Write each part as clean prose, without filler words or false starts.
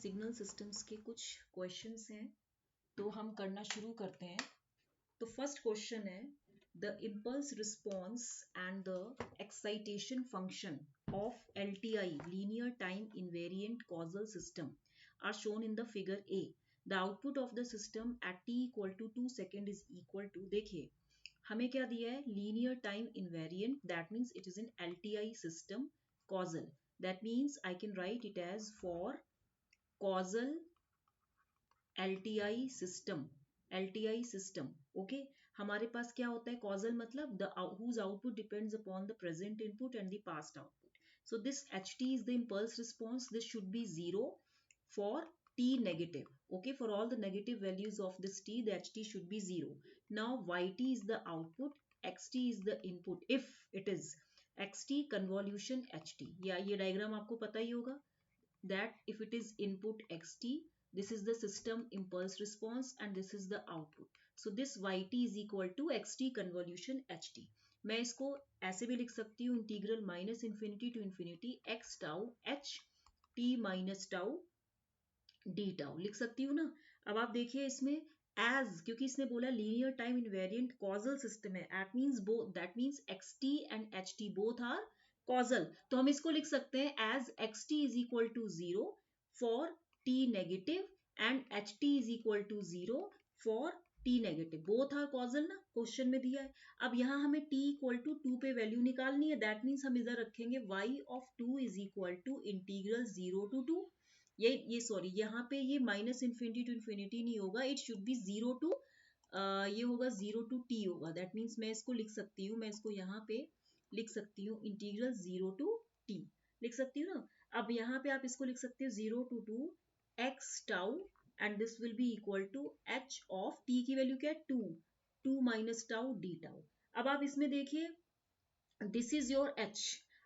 Signal systems के कुछ questions हैं, तो हम करना शुरू करते हैं। तो फर्स्ट क्वेश्चन है, the impulse response and the excitation function of LTI linear time invariant causal system are shown in the figure A. The output of the system at t equal to 2 second is equal to, देखिए हमें क्या दिया है, linear time invariant, that means it is an LTI system, causal, that means I can write it as for causal LTI system, LTI system, okay। हमारे पास क्या होता है, causal मतलब the whose output depends upon the present input and the past output. So this HT is the impulse response. This should be 0 for t negative, okay, for all the negative values of this t, the HT should be 0. Now YT is the output, XT is the input if it is XT convolution HT, या ये diagram आपको पता ही होगा, that if it is input XT, this is the system impulse response and this is the output. So this YT is equal to XT convolution HT. मैं इसको ऐसे भी लिख सकती हूँ, integral minus infinity to infinity x tau h t minus tau d tau लिख सकती हूँ ना। अब आप देखिए इसमें एज, क्योंकि इसने बोला linear time invariant causal system है, that means XT and HT both are causal, तो हम इसको लिख सकते हैं as XT is equal to 0 for t negative and HT is equal to 0 for t negative, both are causal ना, question में दिया है। अब यहाँ हमें t इक्वल टू 2 पे वैल्यू निकालनी है, दैट मीन्स हम इधर रखेंगे y of 2 is equal to integral 0 to 2, ये सॉरी यहाँ पे ये माइनस इन्फिनिटी टू इन्फिनिटी नहीं होगा, इट शुड बी 0 टू ये होगा 0 टू t होगा, दैट मीन्स मैं इसको लिख सकती हूँ, मैं इसको यहाँ पे लिख सकती हूँ इंटीग्रल 0 टू t लिख सकती हूँ ना। अब यहाँ पे आप इसको लिख सकते हो 0 to 2 x tau and this will be equal to h of t की वैल्यू क्या है 2 माइनस टाउ d टाउ। अब आप इसमें देखिए दिस इज योर h,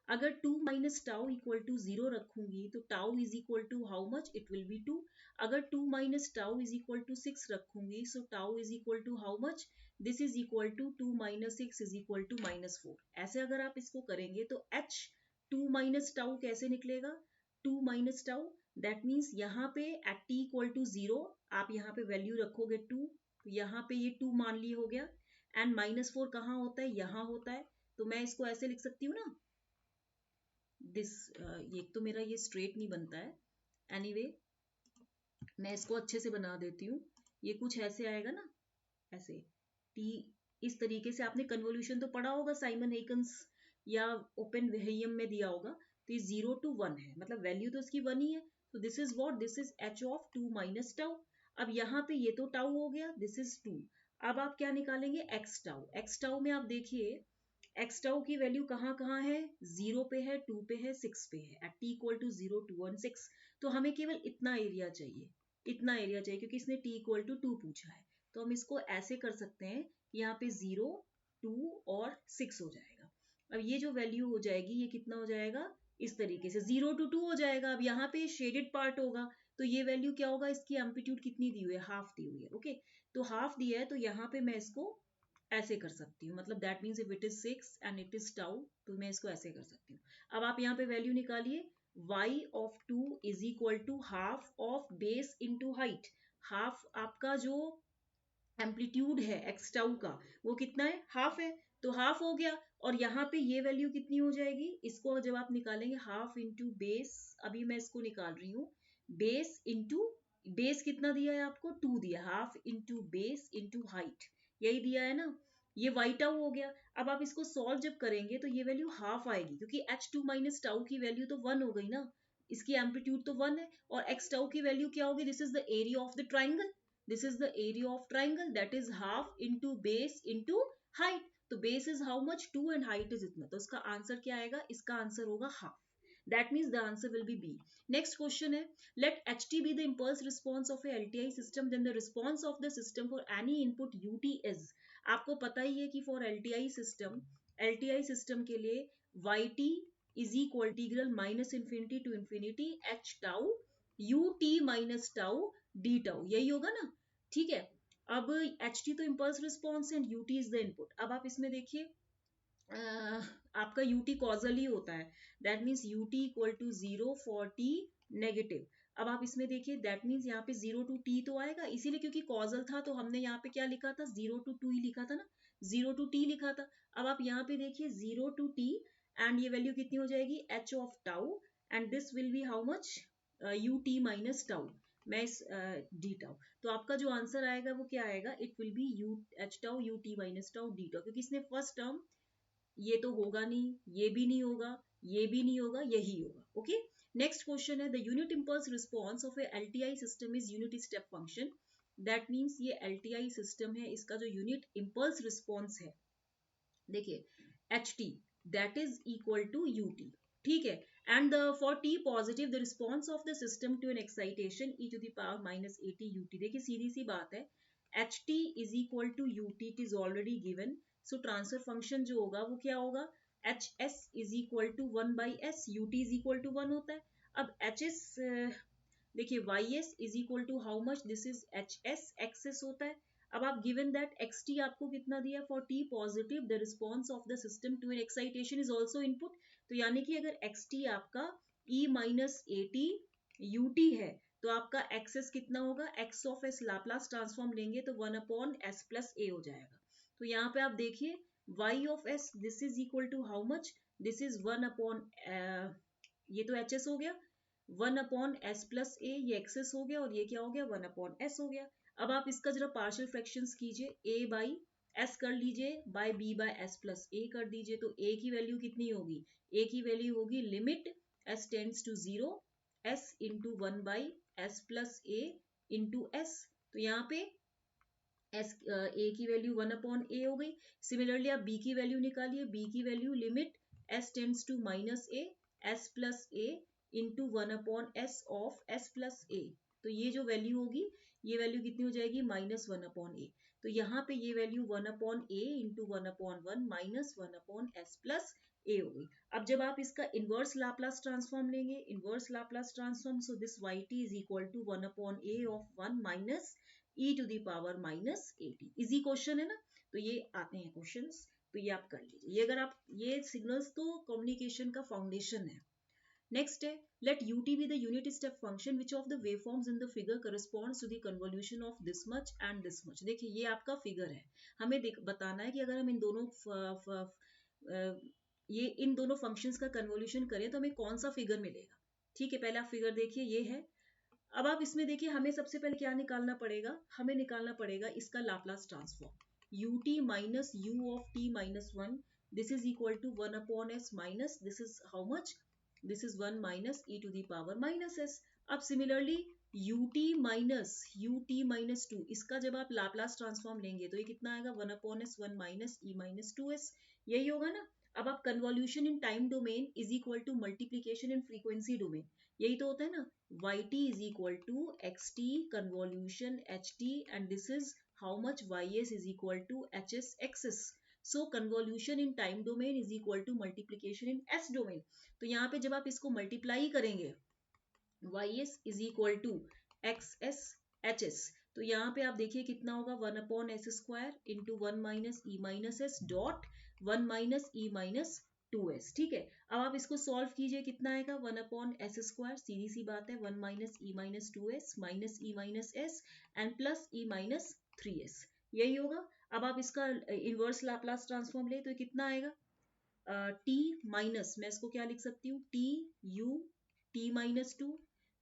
अगर 2 माइनस टाउ इक्वल टू 0 रखूंगी तो tau is equal to how much, it will be 2। अगर 2 minus tau is equal to 6 रखूंगी, so tau is equal to how much, this is equal to 2 minus 6 is equal to minus 4। ऐसे अगर आप इसको करेंगे तो h 2 माइनस टाउ कैसे निकलेगा, 2 माइनस टाउ, दैट मीन्स यहाँ पे एट t इक्वल टू 0 आप यहाँ पे वैल्यू रखोगे 2, तो यहाँ पे ये 2 मान ली हो गया, एंड माइनस 4 कहाँ होता है, यहाँ होता है, तो मैं इसको ऐसे लिख सकती हूँ ना, दिस ये तो मेरा ये स्ट्रेट नहीं बनता है, एनीवे मैं इसको अच्छे से बना देती हूँ, ये कुछ ऐसे आएगा ना, ऐसे t, इस तरीके से आपने कन्वोल्यूशन तो पढ़ा होगा साइमन हेकन्स या ओपन वेहियम में दिया होगा, तो ये 0 टू 1 है, मतलब वैल्यू तो इसकी 1 ही है, तो this is what, this is h of 2 minus tau. अब यहाँ पे ये तो टाउ हो गया, दिस इज 2। अब आप क्या निकालेंगे, x टाउ में आप देखिए x टाउ की वैल्यू कहाँ कहाँ है, 0 पे है, 2 पे है, 6 पे है, एट t इक्वल टू 0 2 1 6, तो हमें केवल इतना एरिया चाहिए, इतना एरिया चाहिए, क्योंकि इसने t इक्वल टू 2 पूछा है, तो हम इसको ऐसे कर सकते हैं कि यहाँ पे 0 2 और 6 हो जाएगा। अब ये जो वैल्यू हो जाएगी ये कितना हो जाएगा, इस तरीके से 0 टू 2 हो जाएगा। अब यहाँ पे शेडेड पार्ट होगा, तो ये वैल्यू क्या होगा, इसकी एम्पलीट्यूड कितनी दी हुई है, हाफ दी हुई है, ओके, तो हाफ दिया है, तो यहाँ पे मैं इसको ऐसे कर सकती हूँ, मतलब that means if it is 6 and it is tau, तो मैं इसको ऐसे कर सकती हूँ। अब आप यहाँ पे वैल्यू निकालिए, y of 2 is equal to half of base into height, half आपका जो एम्पलीट्यूड है एक्स टाउ का वो कितना है, हाफ है, तो हाफ हो गया, और यहाँ पे ये वैल्यू कितनी हो जाएगी, इसको जब आप निकालेंगे हाफ इंटू बेस, अभी मैं इसको निकाल रही हूँ, बेस इंटू बेस कितना दिया है आपको, 2 दिया, half into base into height, यही दिया है ना, ये वाई टाउ हो गया। अब आप इसको सॉल्व जब करेंगे तो ये वैल्यू हाफ आएगी, क्योंकि h2 माइनस टाउ की वैल्यू तो 1 हो गई ना, इसकी एम्पलीट्यूड तो 1 है, और x टाउ की वैल्यू क्या होगी, this is the area of the triangle, this is the area of triangle, that is half into base into height, तो base is how much 2 and height is इतना, तो इसका आंसर क्या आएगा, इसका आंसर होगा half, that means the answer will be B. Next question है, let HT be the impulse response of a LTI system, then the response of the system for any input UT is, आपको पता ही है कि for LTI system के लिए YT is equal integral minus infinity to infinity h tau ut minus tau d tau, यही होगा ना, ठीक है। अब HT तो impulse response and UT is the input. अब आप इसमें देखिए आपका UT कॉजल ही होता है, that means UT equal to 0 for t negative. अब आप इसमें देखिए दैट मीन्स यहाँ पे 0 to t तो आएगा, इसीलिए क्योंकि कॉजल था तो हमने यहाँ पे क्या लिखा था, 0 to 2 ही लिखा था ना, 0 to t लिखा था। अब आप यहाँ पे देखिए 0 to t एंड ये वैल्यू कितनी हो जाएगी, h of tau and this will B how much, ut minus tau मैं इस डी टाउ। तो आपका जो आंसर आएगा वो क्या आएगा, it will B U H tau you t minus tau D tau, क्योंकि इसने फर्स्ट टर्म ये तो होगा नहीं, ये भी नहीं होगा, ये भी नहीं होगा, यही होगा। ओके, नेक्स्ट क्वेश्चन है the unit impulse response of a LTI system is unit step function. That means ये एलटीआई सिस्टम है, इसका जो यूनिट इंपल्स रिस्पॉन्स है, देखिए h t that is equal to u t, ठीक है। And for t positive the response of the system to an excitation e to the power minus a t u t. देखिए सीधी सी बात है, H T is equal to u t, it is already given. So transfer function जो होगा वो क्या होगा, h s is equal to 1 by s, u t is equal to 1 होता है। अब एच एस देखिए y s is equal to how much, this is h s, x s होता है। अब आप गिवन दैट एक्स टी आपको कितना दिया, for t positive the response of the system to an excitation is also input. तो यानी कि अगर एक्स टी आपका e minus a t u t है तो आपका एक्सेस कितना होगा, x of s Laplace transform लेंगे तो 1 अपॉन एस प्लस ए हो जाएगा। तो यहाँ पे आप देखिए y of s this is equal to how much, this is 1 upon, ये तो एच एस हो गया, 1 अपॉन एस प्लस ए, ये एक्सेस हो गया, और ये क्या हो गया, 1 अपॉन एस हो गया। अब आप इसका जरा पार्शियल फ्रैक्शंस कीजिए, a बाई एस कर लीजिए, by b by s plus a कर दीजिए, तो a की वैल्यू कितनी होगी, a की वैल्यू होगी limit s tends to 0 s into 1 by s plus a into s. तो यहाँ पे एस ए की वैल्यू 1 अपॉन ए हो गई। सिमिलरली आप b की वैल्यू निकालिए, b की value limit s tends to minus a s plus a into 1 upon s of s plus a. तो ये जो वैल्यू होगी, ये वैल्यू कितनी हो जाएगी, माइनस 1 अपॉन ए। तो यहाँ पे ये value 1 upon a into 1 upon 1 minus 1 upon s plus a हो गई। अब जब आप इसका इनवर्स लाप्लास ट्रांसफॉर्म लेंगे, inverse Laplace transform, so this y t is equal to 1 upon a of 1 minus e to the power minus a t. Easy question है ना, तो ये आते हैं क्वेश्चंस, तो ये आप कर लीजिए। ये अगर आप, ये सिग्नल्स तो कम्युनिकेशन का फाउंडेशन है। नेक्स्ट है late ut be the unit step function which of the waveforms in the figure corresponds to the convolution of this much and this much। देखिए ये आपका फिगर है, हमें बताना है कि अगर हम इन दोनों ये इन दोनों फंक्शंस का कन्वोल्यूशन करें तो हमें कौन सा फिगर मिलेगा। ठीक है, पहले आप फिगर देखिए, ये है। अब आप इसमें देखिए हमें सबसे पहले क्या निकालना पड़ेगा, हमें निकालना पड़ेगा इसका Laplace transform u t minus u of t minus 1, this is equal to 1 upon s minus this is how much, this is 1 minus e to the power minus s. अब सिमिलरली यू टी माइनस 2, इसका जब आप Laplace transform लेंगे तो ये कितना आएगा, 1 upon s 1 minus e minus 2s, यही होगा ना। अब आप convolution in time domain is equal to multiplication in frequency domain, यही तो होता है ना, yt is equal to xt convolution ht and this is how much ys is equal to hs xs। so convolution in time domain is equal to multiplication in s domain। तो यहाँ पे जब आप इसको मल्टीप्लाई करेंगे ys is equal to xs hs, तो यहाँ पे आप देखिए कितना होगा, 1 upon s square into 1 minus e minus s dot 1 minus e minus 2s। ठीक है, अब आप इसको सॉल्व कीजिए, कितना आएगा, 1 अपॉन एस स्क्वायर, सीधी सी बात है, 1 minus e minus 2s minus e minus S and plus E minus 3s, यही होगा। अब आप इसका इनवर्स लाप्लास ट्रांसफॉर्म ले तो कितना आएगा, टी माइनस, मैं इसको क्या लिख सकती हूँ, टी यू टी माइनस 2,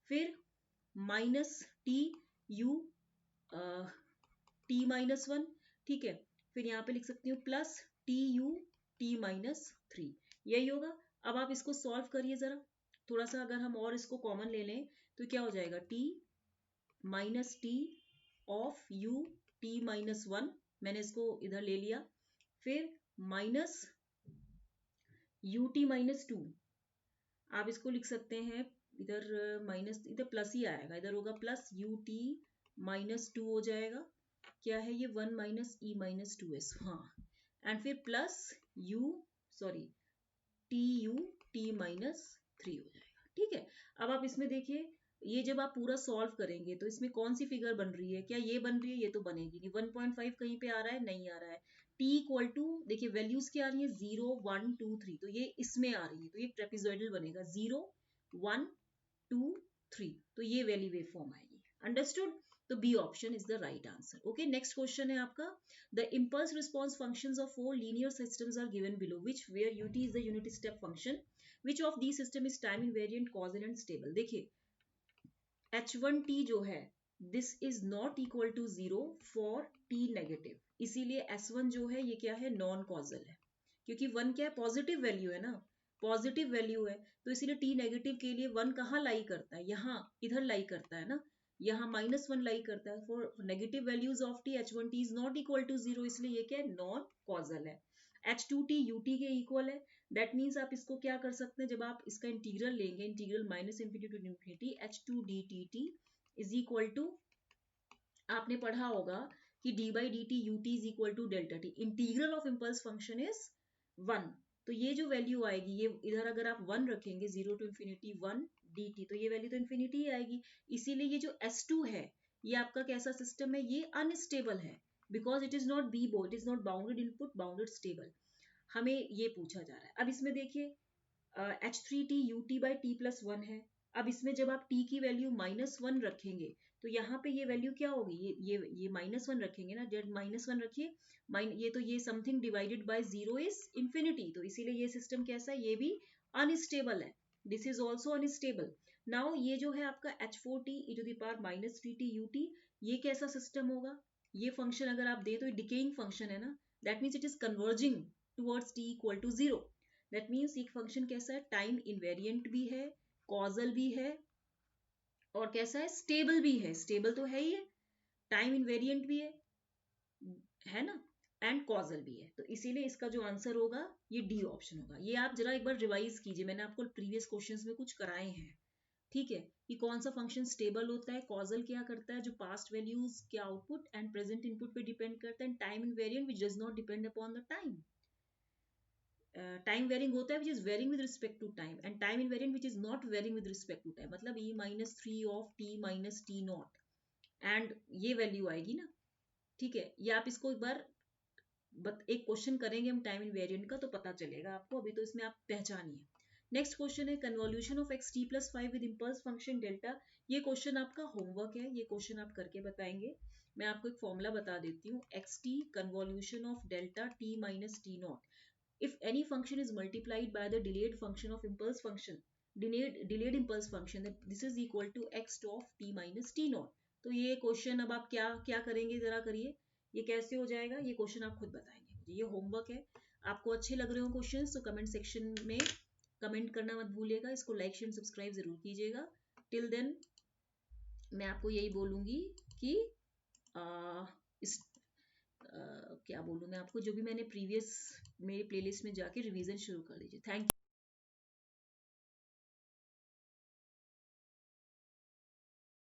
फिर minus T u t minus 1, ठीक है, फिर यहाँ पे लिख सकती हूँ plus T u t minus 3, यही होगा। अब आप इसको सॉल्व करिए जरा, थोड़ा सा अगर हम और इसको कॉमन ले लें तो क्या हो जाएगा, T minus T of you t minus 1, मैंने इसको इधर ले लिया, फिर माइनस यू टी माइनस 2, आप इसको लिख सकते हैं इधर माइनस, इधर प्लस ही आएगा, इधर होगा प्लस यू टी माइनस 2 हो जाएगा, क्या है ये 1 माइनस ई माइनस 2s, हाँ, एंड फिर plus you sorry T u t minus 3 हो जाएगा। ठीक है, अब आप इसमें देखिए, ये जब आप पूरा सॉल्व करेंगे तो इसमें कौन सी फिगर बन रही है, क्या ये बन रही है, ये तो बनेगी नहीं, 1.5 कहीं पे आ रहा है, नहीं आ रहा है। t इक्वल टू, देखिए वैल्यूज क्या आ रही है, 0 1 2 3, तो ये इसमें आ रही है, तो ये ट्रेपेजॉइडल बनेगा, 0 1 2 3, तो ये वाली वेव फॉर्म आएगी। अंडरस्टूड? तो B option is the right answer. Okay, next question है आपका, the impulse response functions of 4 linear systems are given below, which where ut is the unit step function, which of the system is time invariant, causal and stable. देखिए h1t जो है this is not equal to 0 for t negative, इसीलिए s1 जो है ये क्या है, non causal है, क्योंकि 1 क्या है, पॉजिटिव वैल्यू है ना, पॉजिटिव वैल्यू है, तो इसीलिए t नेगेटिव के लिए 1 कहाँ लाई करता है, यहाँ इधर लाई करता है ना, यहाँ -1 लाई करता है। For negative values of t h1t is not equal to 0, इसलिए ये क्या है, नॉन कॉजल है। h2t ut के इक्वल है, दैट मीन्स आप इसको क्या कर सकते हैं, जब आप इसका इंटीग्रल लेंगे, integral -∞ to infinity h2 dt is equal to, आपने पढ़ा होगा कि d by d t u t is equal to delta t, integral of impulse function is 1, तो ये जो वैल्यू आएगी, ये इधर अगर आप 1 रखेंगे, 0 टू इन्फिनिटी 1 dt, तो ये वैल्यू तो इन्फिनिटी ही आएगी। इसीलिए ये जो S2 है, ये आपका कैसा सिस्टम है, ये अनस्टेबल है, because it is not BIBO, it is not bounded input, bounded stable, हमें ये पूछा जा रहा है। अब इसमें देखिए h3t ut by T plus 1 है, अब इसमें जब आप t की वैल्यू -1 रखेंगे, तो यहाँ पे ये वैल्यू क्या होगी, ये -1 रखेंगे ना, जब -1 रखिए, ये तो ये something divided by 0 is infinity, तो इसीलिए ये सिस्टम कैसा है, ये भी अनस्टेबल है, this is also unstable. Now ये जो है आपका h4t e to the power -3t ut, ये कैसा सिस्टम होगा, ये फंक्शन अगर आप दे तो ये डिकेइंग फंक्शन है ना, that means it is converging towards t equal to 0, that means एक फंक्शन कैसा है, टाइम इनवेरिएंट भी है, कॉजल भी है, और कैसा है, स्टेबल भी है, स्टेबल तो है ही है, टाइम इनवेरिएंट भी है ना, एंड कॉजल भी है, तो इसीलिए इसका जो आंसर होगा ये डी ऑप्शन होगा। ये आप जरा एक बार रिवाइज कीजिए, मैंने आपको प्रीवियस क्वेश्चंस में कुछ कराए हैं, ठीक है, कि कौन सा फंक्शन स्टेबल होता है, कॉजल क्या करता है, जो पास्ट वैल्यूज के आउटपुट एंड प्रेजेंट इनपुट पे डिपेंड करता है, time invariant which does not depend upon the time, time varying होता है which is varying with respect to time, and time invariant which is not varying with respect to time, मतलब e-3 of t minus t naught, एंड ये value आएगी ना, ठीक है, ये आप इसको एक बार एक क्वेश्चन करेंगे हम टाइम इनवेरिएंट का, तो पता चलेगा आपको, अभी तो इसमें आप पहचानिए। नेक्स्ट क्वेश्चन है convolution of x T plus 5 with impulse function delta, ये क्वेश्चन आपका होमवर्क है, ये क्वेश्चन आप करके बताएंगे। मैं आपको एक फॉर्मूला बता देती हूँ, x T convolution of delta T minus t not, if any function is multiplied by the delayed function of impulse function, delayed impulse function, then this is equal to x of t minus t naught। तो ये question अब आप क्या क्या करेंगे, जरा करिए, ये कैसे हो जाएगा, ये क्वेश्चन आप खुद बताएंगे मुझे, ये होमवर्क है। आपको अच्छे लग रहे हो क्वेश्चन तो कमेंट सेक्शन में कमेंट करना मत भूलिएगा, इसको लाइक शेयर सब्सक्राइब जरूर कीजिएगा। टिल देन मैं आपको यही बोलूंगी कि इस क्या बोलूँ मैं आपको, जो भी मैंने प्रीवियस मेरे प्लेलिस्ट में जाके रिवीजन शुरू कर लीजिए। Thank you.